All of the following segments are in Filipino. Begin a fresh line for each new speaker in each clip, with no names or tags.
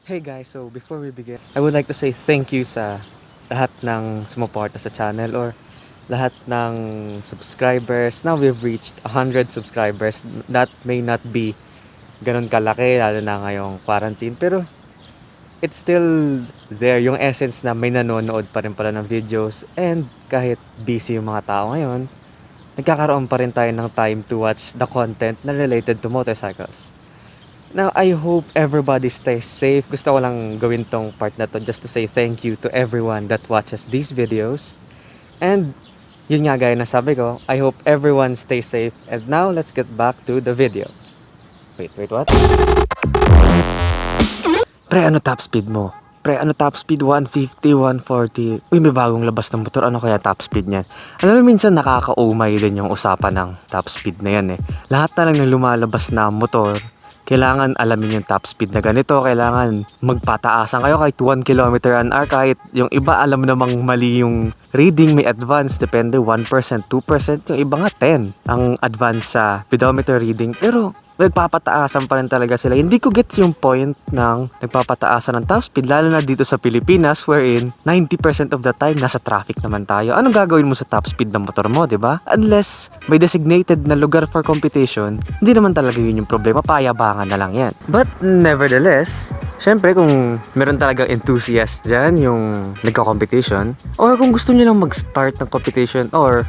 Hey guys, so before we begin, I would like to say thank you sa lahat ng sumuporta sa channel or lahat ng subscribers. Now we've reached 100 subscribers. That may not be ganun kalaki lalo na ngayong quarantine, pero it's still there yung essence na may nanonood pa rin pala ng videos, and kahit busy yung mga tao ngayon, nagkakaroon pa rin tayo ng time to watch the content na related to motorcycles. Now, I hope everybody stays safe. Gusto ko lang gawin tong part na to just to say thank you to everyone that watches these videos. And, yun nga gaya na sabi ko, I hope everyone stays safe. And now, let's get back to the video. Wait, what? Pre, ano top speed mo? Pre, ano top speed? 150, 140. Uy, may bagong labas ng motor. Ano kaya top speed niyan? Alam mo, minsan nakakaumay din yung usapan ng top speed na yan eh. Lahat na lang ng lumalabas na motor, kailangan alamin yung top speed na ganito, kailangan magpataasan kayo kahit 1 km/h, kahit yung iba alam namang mali yung reading, may advance, depende 1%, 2%, yung iba nga 10 ang advance sa pedometer reading, pero nagpapataasan pa rin talaga sila. Hindi ko gets yung point ng nagpapataasan ng top speed, lalo na dito sa Pilipinas wherein 90% of the time nasa traffic naman tayo. Anong gagawin mo sa top speed ng motor mo, di ba? Unless may designated na lugar for competition, hindi naman talaga yun yung problema, payabangan na lang yan. But nevertheless, syempre kung meron talagang enthusiast dyan yung nagka-competition, or kung gusto nyo lang mag-start ng competition, or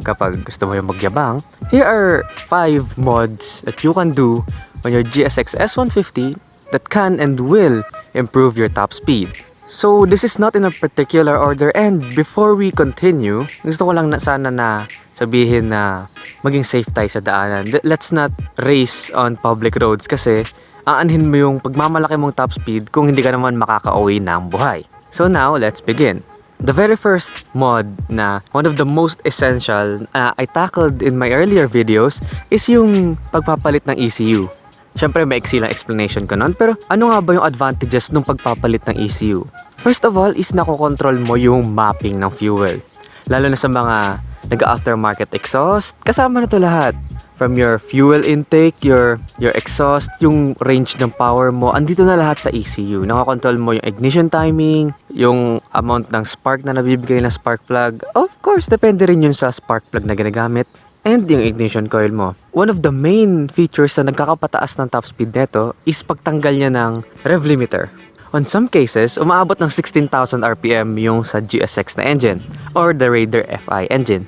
kapag gusto mo yung magyabang, here are 5 mods that you can do on your GSX S-150 that can and will improve your top speed. So this is not in a particular order, and before we continue, gusto ko lang sana na sabihin na maging safe tayo sa daanan. Let's not race on public roads kasi aanhin mo yung pagmamalaki mong top speed kung hindi ka naman makakauwi ng buhay. So now, let's begin. The very first mod na one of the most essential I tackled in my earlier videos is yung pagpapalit ng ECU. Syempre maiksi lang explanation ko nun, pero ano nga ba yung advantages nung pagpapalit ng ECU? First of all is nakokontrol mo yung mapping ng fuel. Lalo na sa mga nag-aftermarket exhaust, kasama na to lahat. From your fuel intake, your exhaust, yung range ng power mo, andito na lahat sa ECU. Nakakontrol mo yung ignition timing, yung amount ng spark na nabibigay ng spark plug. Of course, depende rin yun sa spark plug na ginagamit. And yung ignition coil mo. One of the main features na nagkakapataas ng top speed neto is pagtanggal niya ng rev limiter. On some cases, umaabot ng 16,000 RPM yung sa GSX na engine or the Raider FI engine.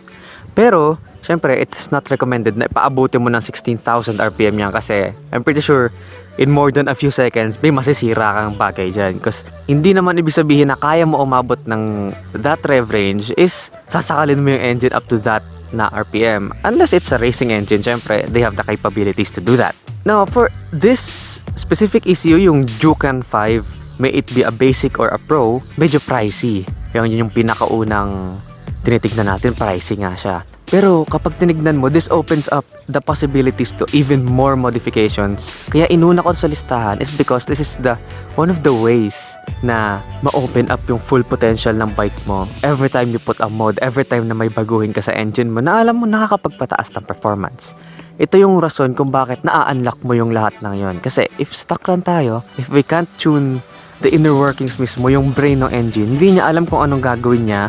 Pero, syempre, it is not recommended na ipaabutin mo ng 16,000 RPM yan kasi I'm pretty sure in more than a few seconds, may masisira kang bagay dyan. Because hindi naman ibig sabihin na kaya mo umabot ng that rev range is sasakalin mo yung engine up to that na RPM. Unless it's a racing engine, syempre, they have the capabilities to do that. Now, for this specific ECU, yung Ducan 5, may it be a basic or a pro, medyo pricey. Yun yung pinakaunang tinitignan natin, pricey nga siya. Pero kapag tinignan mo, this opens up the possibilities to even more modifications. Kaya inuna ko sa listahan is because this is the one of the ways na ma-open up yung full potential ng bike mo. Every time you put a mod, every time na may baguhin ka sa engine mo, na alam mo nakakapagpataas ng performance. Ito yung rason kung bakit na-unlock mo yung lahat ng yon. Kasi if stuck lang tayo, if we can't tune the inner workings mismo, yung brain ng engine, hindi niya alam kung anong gagawin niya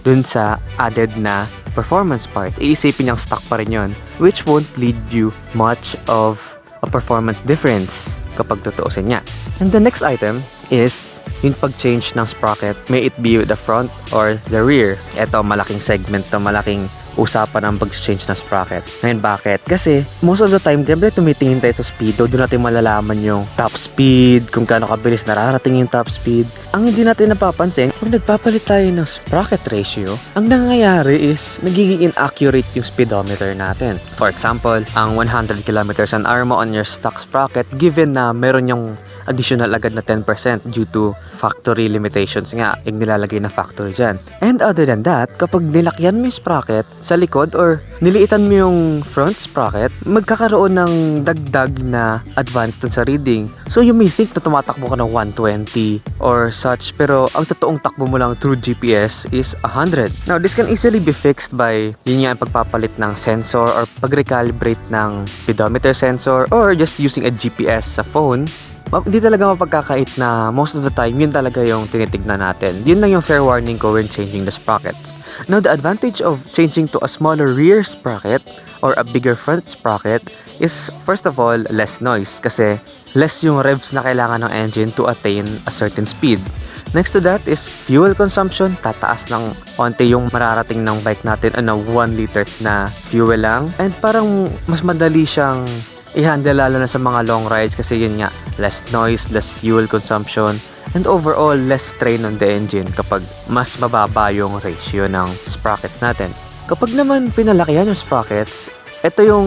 dun sa added na performance part. Iisipin niyang stuck pa rin yun, which won't lead you much of a performance difference kapag tutuusin niya. And the next item is yung pag-change ng sprocket, may it be the front or the rear. Ito, malaking segment to, malaking usapan ng pag-change ng sprocket. Ngayon, bakit? Kasi most of the time, siyempre tumitingin tayo sa speedo, doon natin malalaman yung top speed, kung gaano kabilis nararating yung top speed. Ang hindi natin napapansin, kung nagpapalit tayo ng sprocket ratio, ang nangyayari is nagiging inaccurate yung speedometer natin. For example, ang 100 km/h mo on your stock sprocket, given na meron yung additional agad na 10% due to factory limitations nga, yung nilalagay na factory dyan. And other than that, kapag nilakyan mo yung sprocket sa likod or niliitan mo yung front sprocket, magkakaroon ng dagdag na advance dun sa reading. So you may think na tumatakbo ka ng 120 or such, pero ang totoong takbo mo lang through GPS is 100. Now, this can easily be fixed by yun nga ang pagpapalit ng sensor or pag-recalibrate ng speedometer sensor or just using a GPS sa phone Hindi talaga mapagkakait na most of the time, yun talaga yung tinitignan natin. Yun lang yung fair warning ko when changing the sprockets. Now, the advantage of changing to a smaller rear sprocket or a bigger front sprocket is, first of all, less noise kasi less yung revs na kailangan ng engine to attain a certain speed. Next to that is fuel consumption. Tataas ng onti yung mararating ng bike natin na 1 liter na fuel lang. And parang mas madali siyang i-handle lalo na sa mga long rides kasi yun nga, less noise, less fuel consumption, and overall, less strain on the engine kapag mas mababa yung ratio ng sprockets natin. Kapag naman pinalakihan yung sprockets, ito yung,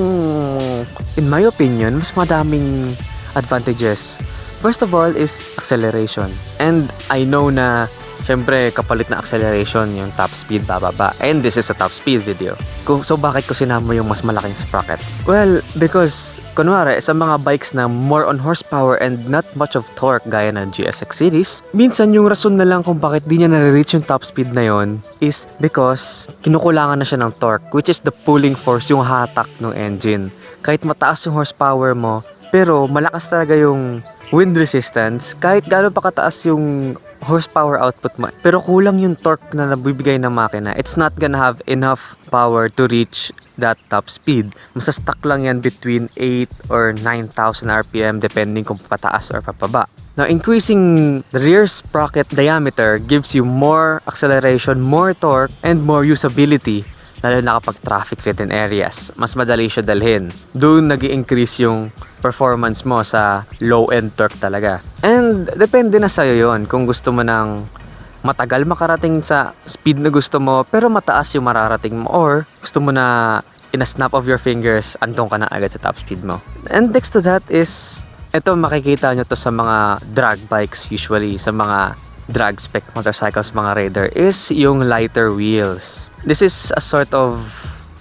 in my opinion, mas madaming advantages. First of all is acceleration. And I know na, syempre, kapalit na acceleration, yung top speed bababa. And this is a top speed video. So, bakit ko sinama yung mas malaking sprocket? Well, because, kunwari, sa mga bikes na more on horsepower and not much of torque gaya ng GSX series, minsan yung rason na lang kung bakit di niya nare-reach yung top speed na yon is because kinukulangan na siya ng torque, which is the pulling force, yung hatak ng engine. Kahit mataas yung horsepower mo, pero malakas talaga yung wind resistance, kahit gano'n pa kataas yung horsepower output mo, pero kulang yung torque na nabibigay ng makina, it's not gonna have enough power to reach that top speed. Masa-stuck lang yan between 8 or 9,000 RPM depending kung pataas or papaba. Now, increasing the rear sprocket diameter gives you more acceleration, more torque, and more usability. Lalo na kapag traffic-ridden areas, mas madali siya dalhin. Doon nag-i-increase yung performance mo sa low-end torque talaga. And depende na sa'yo yon kung gusto mo ng matagal makarating sa speed na gusto mo pero mataas yung mararating mo, or gusto mo na in a snap of your fingers andun ka na agad sa top speed mo. And next to that is, ito makikita nyo to sa mga drag bikes usually, sa mga drag spec motorcycles, mga raider, is yung lighter wheels. This is a sort of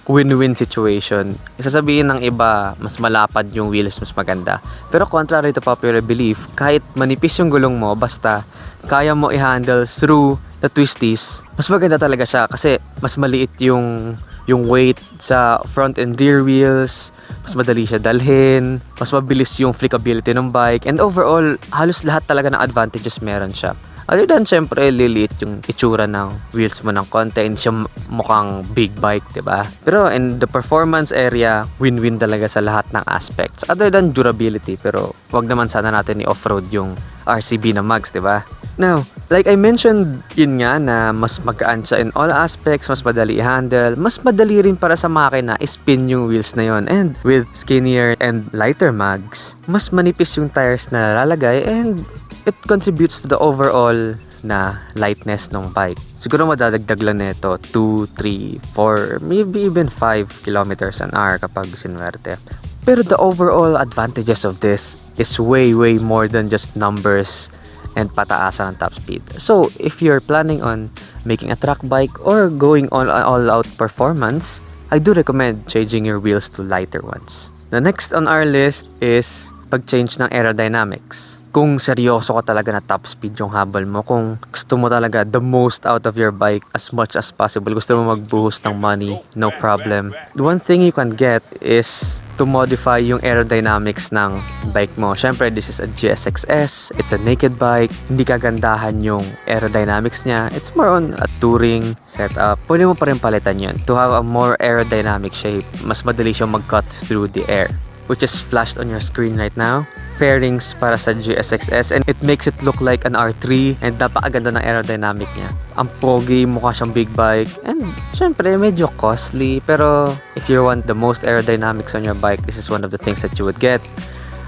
win-win situation. Isasabihin ng iba, mas malapad yung wheels, mas maganda. Pero contrary to popular belief, kahit manipis yung gulong mo, basta kaya mo i-handle through the twisties, mas maganda talaga siya kasi mas maliit yung weight sa front and rear wheels, mas madali siya dalhin, mas mabilis yung flickability ng bike, and overall, halos lahat talaga ng advantages meron siya. Other than, syempre, liliit yung itsura ng wheels mo ng konti, hindi siya mukhang big bike, diba? Pero in the performance area, win-win talaga sa lahat ng aspects. Other than durability, pero wag naman sana natin i-offroad yung RCB na mags, diba? Now, like I mentioned, yun nga na mas magaan siya in all aspects, mas madali i-handle, mas madali rin para sa makina i-spin yung wheels na yon. And with skinnier and lighter mags, mas manipis yung tires na lalagay, and it contributes to the overall na lightness ng bike. Siguro madadagdag lang nito 2, 3, 4, maybe even 5 kilometers an hour kapag sinwerte. Pero the overall advantages of this is way more than just numbers and pataasan ng top speed. So, if you're planning on making a track bike or going on all-out performance, I do recommend changing your wheels to lighter ones. The next on our list is pag-change ng aerodynamics. Kung seryoso ka talaga na top speed yung habol mo, kung gusto mo talaga the most out of your bike as much as possible, gusto mo magbuhos ng money, no problem. The one thing you can get is to modify yung aerodynamics ng bike mo. Syempre, this is a GSX-S, it's a naked bike, hindi kagandahan yung aerodynamics niya. It's more on a touring setup. Pwede mo pa rin palitan yun to have a more aerodynamic shape. Mas madali siyang mag-cut through the air, which is flashed on your screen right now. Fairings para sa GSX-S, and it makes it look like an R3, and napakaganda ng aerodynamic niya. Ang pogi, mukha siyang big bike, and syempre medyo costly, pero if you want the most aerodynamics on your bike, this is one of the things that you would get.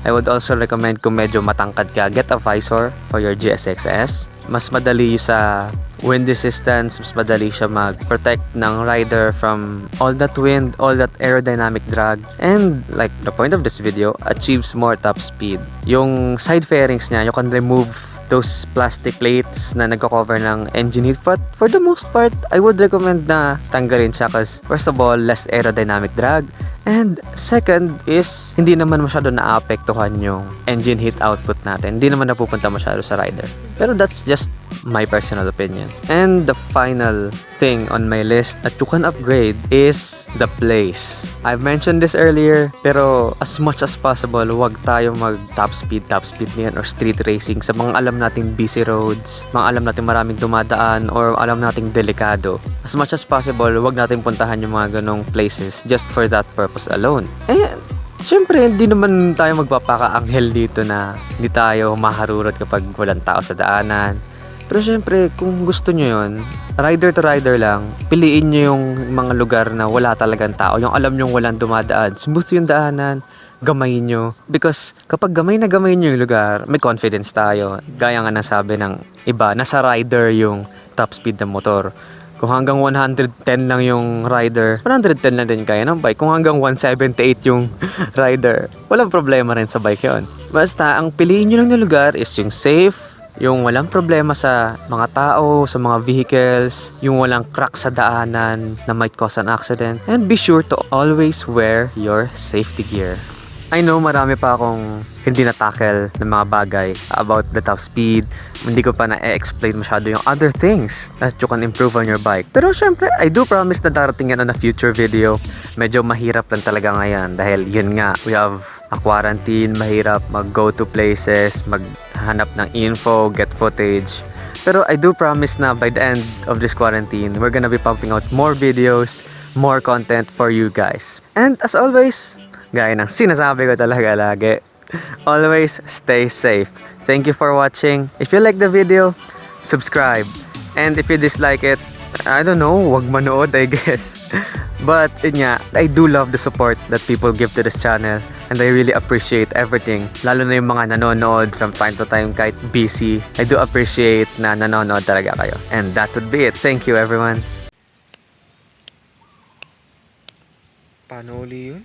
I would also recommend kung medyo matangkad ka, get a visor for your GSX-S. Mas madali sa wind resistance, mas madali siya mag-protect ng rider from all that wind, all that aerodynamic drag, and like the point of this video, achieves more top speed. Yung side fairings niya, you can remove those plastic plates na nagko-cover ng engine heat, but for the most part, I would recommend na tanggalin siya kasi first of all, less aerodynamic drag, And second is, hindi naman masyado naapektuhan yung engine heat output natin. Hindi naman napupunta masyado sa rider. Pero that's just my personal opinion. And the final thing on my list that you can upgrade is the place. I've mentioned this earlier, pero as much as possible, huwag tayo mag top speed niyan or street racing sa mga alam nating busy roads, mga alam nating maraming dumadaan, or alam nating delikado. As much as possible, huwag natin puntahan yung mga ganong places just for that purpose alone. Siyempre, hindi naman tayo magpapaka-anghel dito na hindi tayo maharurot kapag walang tao sa daanan. Pero siyempre, kung gusto nyo yun, rider to rider lang, piliin nyo yung mga lugar na wala talagang tao. Yung alam nyo walang dumadaan, smooth yung daanan, gamayin nyo. Because kapag gamay na gamay nyo yung lugar, may confidence tayo. Gaya nga nasabi ng iba, nasa rider yung top speed ng motor. Kung hanggang 110 lang yung rider, 110 lang din kaya ng bike. Kung hanggang 178 yung rider, walang problema rin sa bike yun. Basta, ang piliin nyo lang na lugar is yung safe, yung walang problema sa mga tao, sa mga vehicles, yung walang crack sa daanan na might cause an accident. And be sure to always wear your safety gear. I know marami pa akong hindi na-tackle ng mga bagay about the top speed. Hindi ko pa na-explain masyado yung other things that you can improve on your bike. Pero syempre, I do promise na darating yan on a future video. Medyo mahirap lang talaga ngayon dahil yun nga, we have a quarantine, mahirap mag-go to places, maghanap ng info, get footage. Pero I do promise na by the end of this quarantine, we're gonna be pumping out more videos, more content for you guys. And as always, gaya ng sinasabi ko talaga lagi, always stay safe. Thank you for watching. If you like the video, subscribe. And if you dislike it, I don't know, wag manood, I guess. But yun nga, I do love the support that people give to this channel. And I really appreciate everything. Lalo na yung mga nanonood from time to time kahit busy. I do appreciate na nanonood talaga kayo. And that would be it. Thank you everyone. Paano uli yun?